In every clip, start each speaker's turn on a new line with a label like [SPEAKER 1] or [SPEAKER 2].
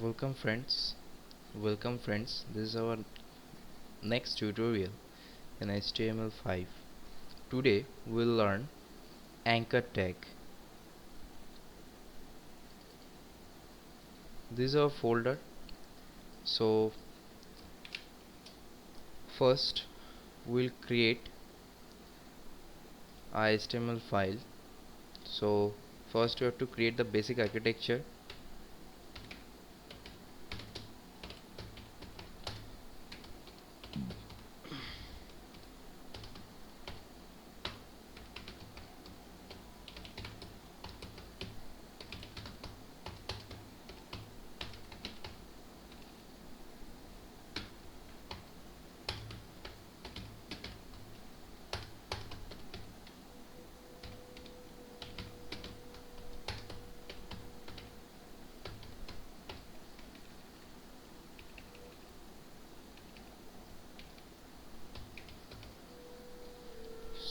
[SPEAKER 1] Welcome friends, this is our next tutorial in HTML5. Today we'll learn anchor tag. This is our folder. So first we'll create a HTML file. So first we have to create the basic architecture.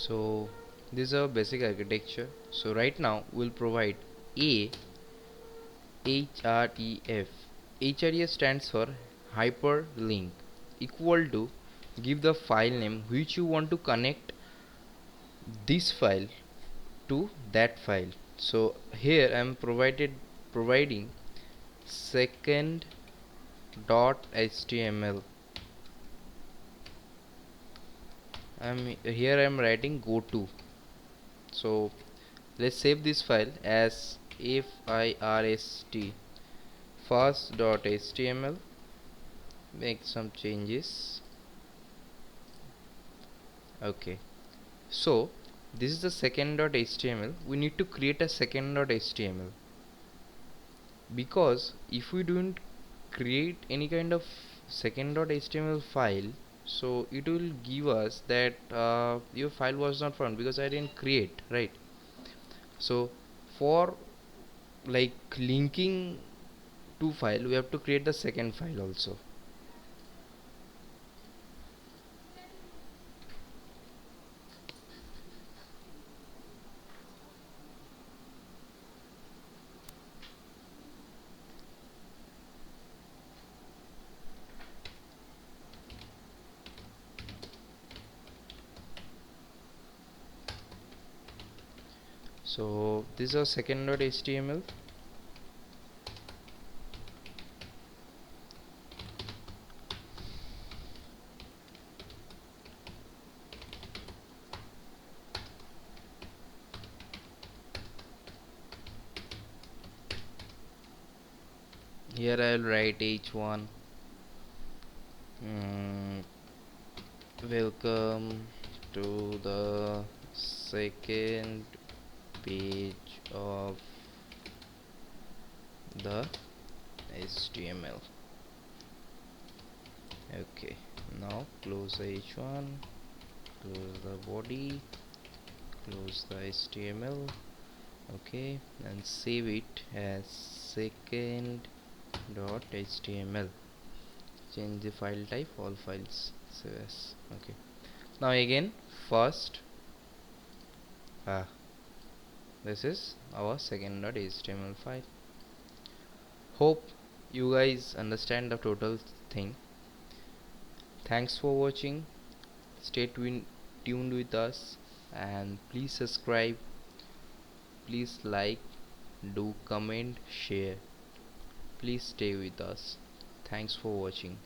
[SPEAKER 1] So this is our basic architecture. So right now we'll provide a href. Href stands for hyperlink equal to give the file name which you want to connect this file to that file. So here I am providing second dot html. I am writing go to. So let's save this file as first.html. Make some changes. Okay, so this is the second.html. We need to create a second.html because if we don't create any kind of second.html file, so it will give us that your file was not found because I didn't create, right? So for like linking to file, we have to create the second file also. So this is our second.html. Here I will write h1. Welcome to the second page of the HTML. Okay, now close the h1, close the body, close the HTML. Okay, and save it as second.html. Change the file type, all files save as. Okay, now again first this is our second.html file. Hope you guys understand the total thing. Thanks for watching. Stay tuned with us, and please subscribe, please like, do comment, share. Please stay with us. Thanks for watching.